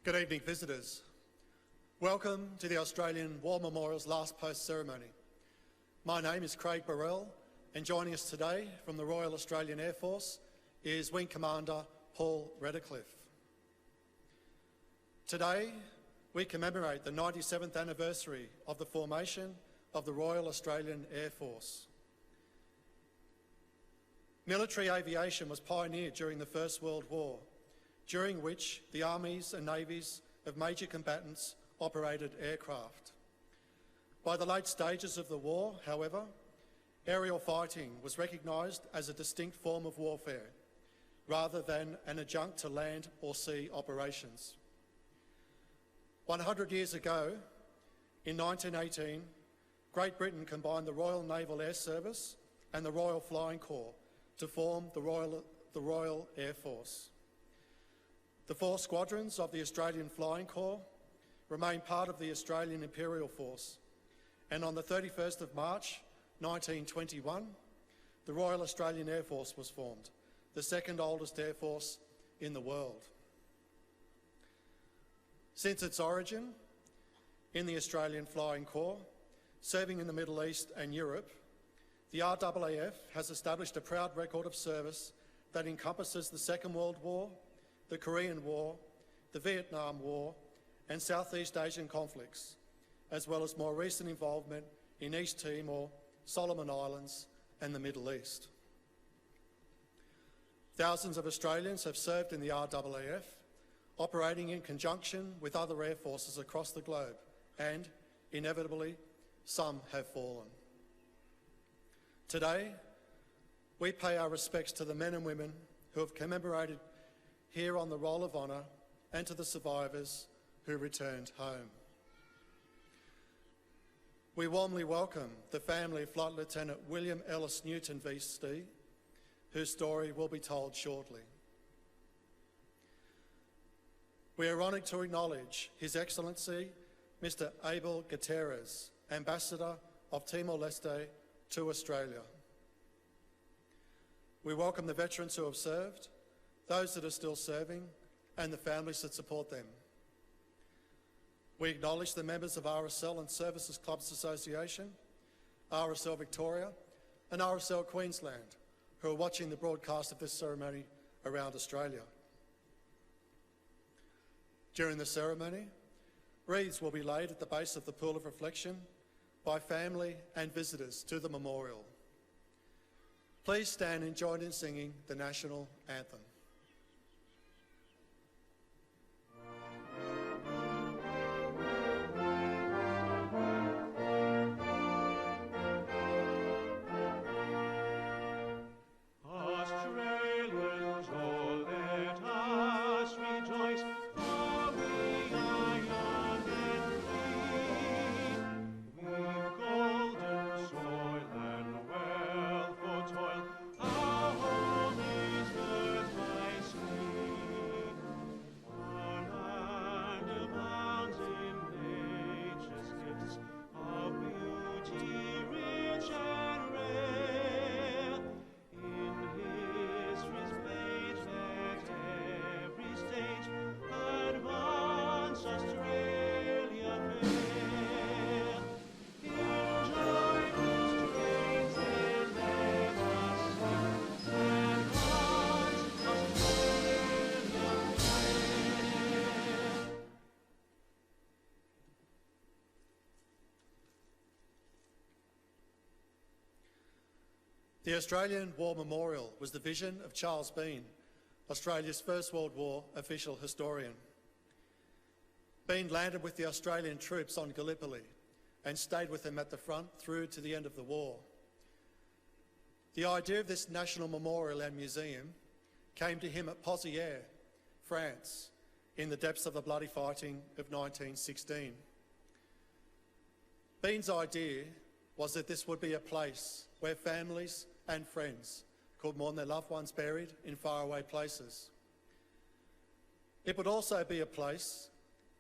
Good evening, visitors. Welcome to the Australian War Memorial's last post ceremony. My name is Craig Burrell, and joining us today from the Royal Australian Air Force is Wing Commander Paul Reddercliffe. Today, we commemorate the 97th anniversary of the formation of the Royal Australian Air Force. Military aviation was pioneered during the First World War, during which the armies and navies of major combatants operated aircraft. By the late stages of the war, however, aerial fighting was recognised as a distinct form of warfare, rather than an adjunct to land or sea operations. 100 years ago, in 1918, Great Britain combined the Royal Naval Air Service and the Royal Flying Corps to form the Royal Air Force. The 4 squadrons of the Australian Flying Corps remain part of the Australian Imperial Force, and on the 31st of March 1921, the Royal Australian Air Force was formed, the second oldest air force in the world. Since its origin in the Australian Flying Corps, serving in the Middle East and Europe, the RAAF has established a proud record of service that encompasses the Second World War, the Korean War, the Vietnam War, and Southeast Asian conflicts, as well as more recent involvement in East Timor, Solomon Islands, and the Middle East. Thousands of Australians have served in the RAAF, operating in conjunction with other air forces across the globe, and, inevitably, some have fallen. Today, we pay our respects to the men and women who have commemorated here on the Roll of Honour, and to the survivors who returned home. We warmly welcome the family of Flight Lieutenant William Ellis Newton VC, whose story will be told shortly. We are honoured to acknowledge His Excellency Mr. Abel Gutierrez, Ambassador of Timor-Leste to Australia. We welcome the veterans who have served, those that are still serving, and the families that support them. We acknowledge the members of RSL and Services Clubs Association, RSL Victoria, and RSL Queensland, who are watching the broadcast of this ceremony around Australia. During the ceremony, wreaths will be laid at the base of the Pool of Reflection by family and visitors to the memorial. Please stand and join in singing the National Anthem. The Australian War Memorial was the vision of Charles Bean, Australia's First World War official historian. Bean landed with the Australian troops on Gallipoli and stayed with them at the front through to the end of the war. The idea of this national memorial and museum came to him at Pozières, France, in the depths of the bloody fighting of 1916. Bean's idea was that this would be a place where families and friends could mourn their loved ones buried in faraway places. It would also be a place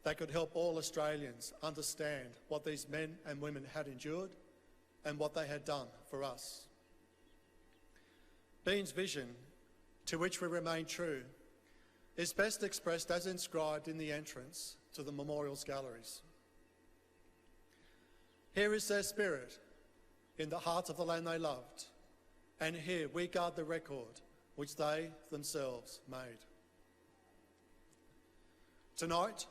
that could help all Australians understand what these men and women had endured and what they had done for us. Bean's vision, to which we remain true, is best expressed as inscribed in the entrance to the memorials galleries. Here is their spirit in the heart of the land they loved, and here we guard the record which they themselves made. Tonight,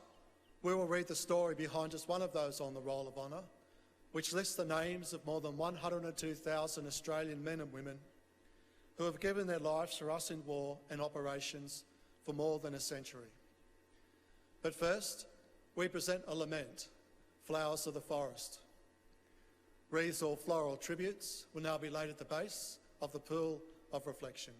we will read the story behind just one of those on the Roll of Honour, which lists the names of more than 102,000 Australian men and women who have given their lives for us in war and operations for more than a century. But first, we present a lament, Flowers of the Forest. Wreaths or floral tributes will now be laid at the base of the pool of reflection.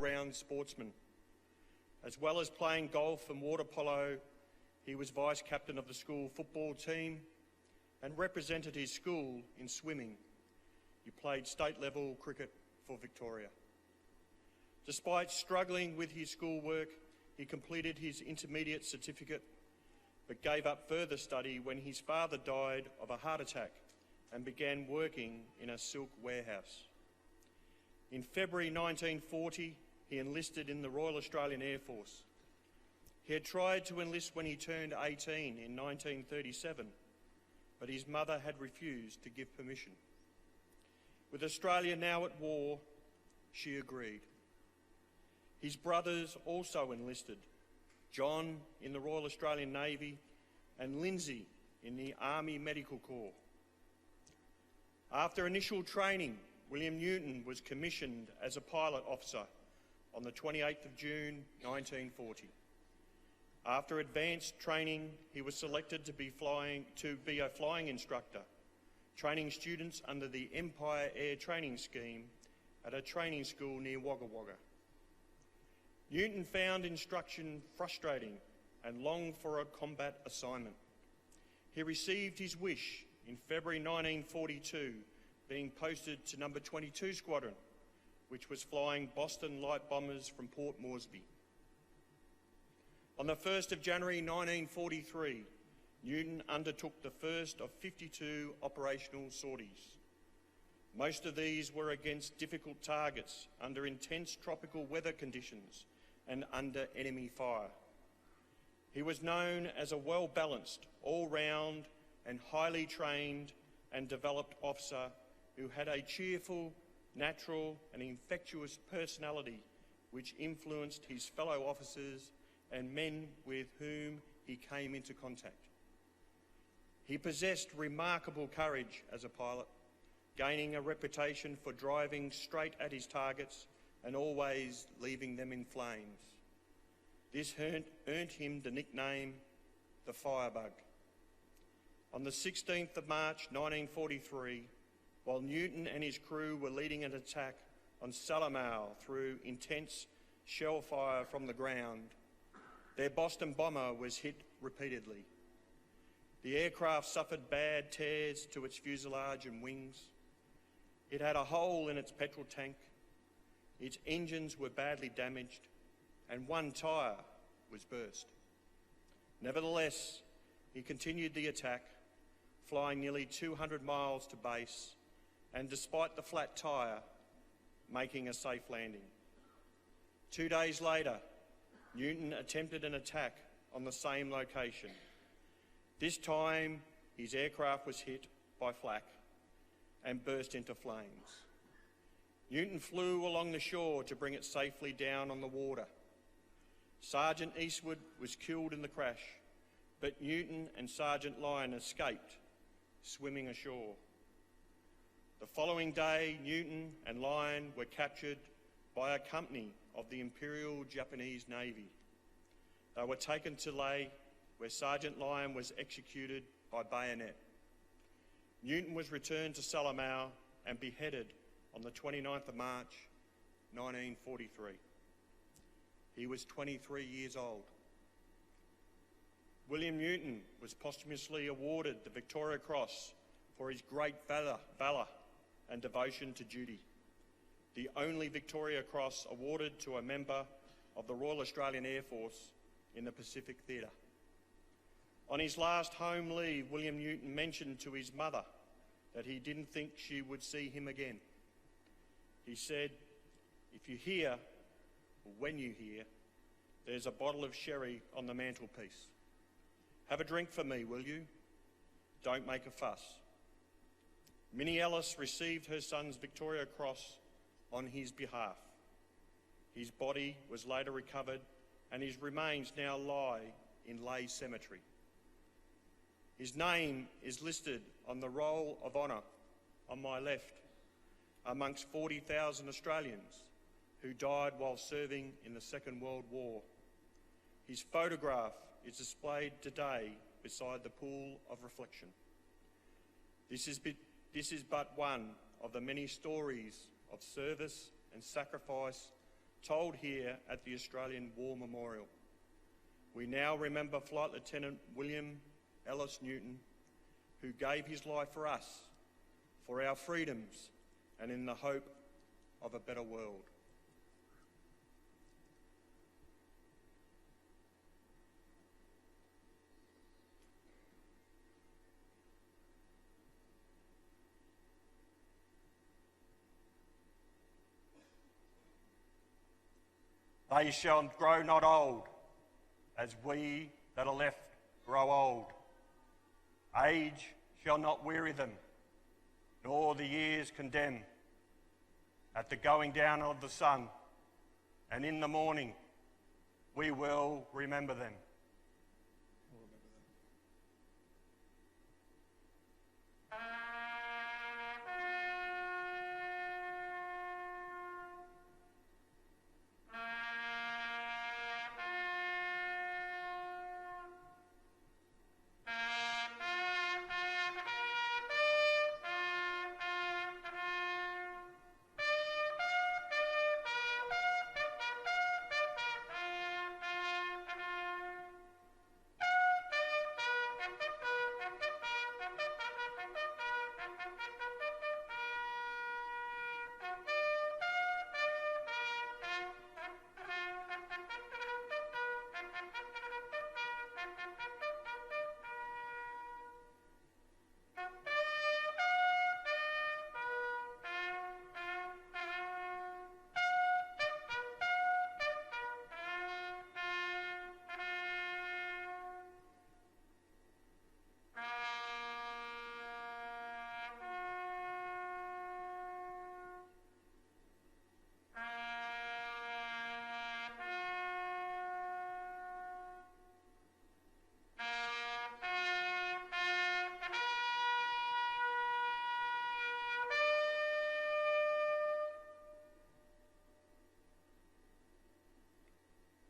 Round sportsman. As well as playing golf and water polo, he was vice-captain of the school football team and represented his school in swimming. He played state-level cricket for Victoria. Despite struggling with his schoolwork, he completed his intermediate certificate but gave up further study when his father died of a heart attack and began working in a silk warehouse. In February 1940, he enlisted in the Royal Australian Air Force. He had tried to enlist when he turned 18 in 1937, but his mother had refused to give permission. With Australia now at war, she agreed. His brothers also enlisted, John in the Royal Australian Navy and Lindsay in the Army Medical Corps. After initial training, William Newton was commissioned as a pilot officer on the 28th of June 1940. After advanced training, he was selected to be a flying instructor, training students under the Empire Air Training Scheme at a training school near Wagga Wagga. Newton found instruction frustrating and longed for a combat assignment. He received his wish in February 1942, being posted to No. 22 Squadron, which was flying Boston light bombers from Port Moresby. On the 1st of January 1943, Newton undertook the first of 52 operational sorties. Most of these were against difficult targets under intense tropical weather conditions and under enemy fire. He was known as a well-balanced, all-round and highly trained and developed officer who had a cheerful, natural and infectious personality which influenced his fellow officers and men with whom he came into contact. He possessed remarkable courage as a pilot, gaining a reputation for driving straight at his targets and always leaving them in flames. This earned him the nickname the Firebug. On the 16th of March 1943, while Newton and his crew were leading an attack on Salamaua through intense shell fire from the ground, their Boston bomber was hit repeatedly. The aircraft suffered bad tears to its fuselage and wings. It had a hole in its petrol tank, its engines were badly damaged, and one tyre was burst. Nevertheless, he continued the attack, flying nearly 200 miles to base, and despite the flat tyre, making a safe landing. 2 days later, Newton attempted an attack on the same location. This time, his aircraft was hit by flak and burst into flames. Newton flew along the shore to bring it safely down on the water. Sergeant Eastwood was killed in the crash, but Newton and Sergeant Lyon escaped, swimming ashore. The following day, Newton and Lyon were captured by a company of the Imperial Japanese Navy. They were taken to Lae, where Sergeant Lyon was executed by bayonet. Newton was returned to Salamaua and beheaded on the 29th of March 1943. He was 23 years old. William Newton was posthumously awarded the Victoria Cross for his great valour and devotion to duty, the only Victoria Cross awarded to a member of the Royal Australian Air Force in the Pacific Theatre. On his last home leave, William Newton mentioned to his mother that he didn't think she would see him again. He said, "If you hear, or when you hear, there's a bottle of sherry on the mantelpiece. Have a drink for me, will you? Don't make a fuss." Minnie Ellis received her son's Victoria Cross on his behalf. His body was later recovered and his remains now lie in Lae Cemetery. His name is listed on the Roll of Honour on my left, amongst 40,000 Australians who died while serving in the Second World War. His photograph is displayed today beside the pool of reflection. This is but one of the many stories of service and sacrifice told here at the Australian War Memorial. We now remember Flight Lieutenant William Ellis Newton, who gave his life for us, for our freedoms, and in the hope of a better world. They shall grow not old, as we that are left grow old. Age shall not weary them, nor the years condemn. At the going down of the sun, and in the morning, we will remember them.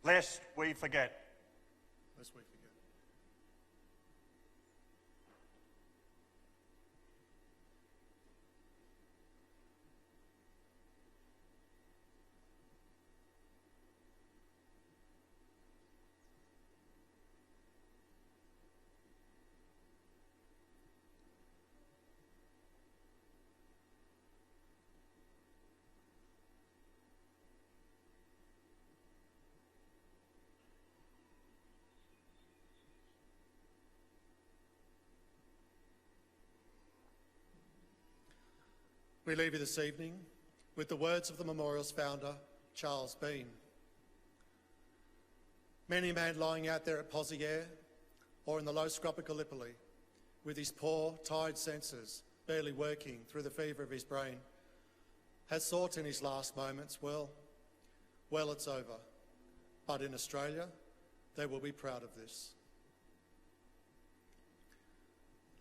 Lest we forget. Lest we forget. We leave you this evening with the words of the memorial's founder, Charles Bean. Many a man lying out there at Pozieres or in the low scrub of Gallipoli, with his poor, tired senses barely working through the fever of his brain, has thought in his last moments, well, it's over. But in Australia, they will be proud of this.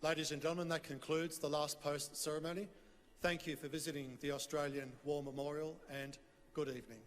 Ladies and gentlemen, that concludes the last post ceremony. Thank you for visiting the Australian War Memorial and good evening.